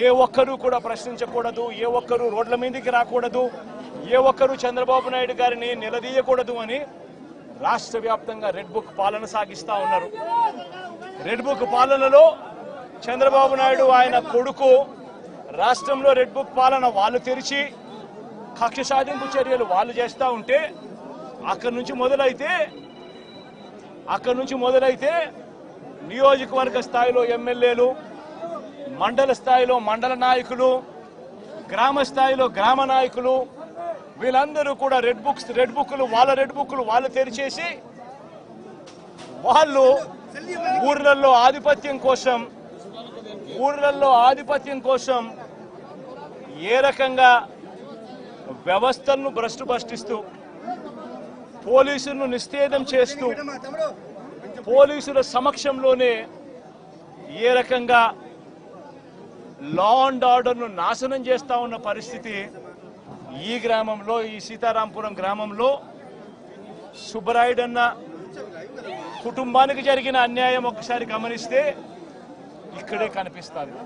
ఏ ఒక్కరూ కూడా ప్రశ్నించకూడదు, ఏ ఒక్కరూ రోడ్ల మీదకి రాకూడదు, ఏ ఒక్కరూ చంద్రబాబు నాయుడు గారిని నిలదీయకూడదు అని రాష్ట్ర వ్యాప్తంగా రెడ్ బుక్ పాలన సాగిస్తా ఉన్నారు. రెడ్ బుక్ పాలనలో చంద్రబాబు నాయుడు ఆయన కొడుకు రాష్ట్రంలో రెడ్ బుక్ పాలన వాళ్ళు తెరిచి కక్ష సాధింపు చర్యలు వాళ్ళు చేస్తూ ఉంటే అక్కడి నుంచి మొదలైతే నియోజకవర్గ స్థాయిలో ఎమ్మెల్యేలు, మండల స్థాయిలో మండల నాయకులు, గ్రామ స్థాయిలో గ్రామ నాయకులు వీళ్ళందరూ కూడా రెడ్ బుక్లు వాళ్ళు తెరిచేసి వాళ్ళు ఊర్లలో ఆధిపత్యం కోసం ఏ రకంగా వ్యవస్థలను భ్రష్టుపట్టిస్తూ పోలీసులను నిస్తేదం చేస్తూ పోలీసుల సమక్షంలోనే ఏ రకంగా లా అండ్ ఆర్డర్ను నాశనం చేస్తా ఉన్న పరిస్థితి ఈ గ్రామంలో, ఈ సీతారాంపురం గ్రామంలో సుబ్బరాయుడన్న కుటుంబానికి జరిగిన అన్యాయం ఒక్కసారి గమనిస్తే ఇక్కడే కనిపిస్తుంది.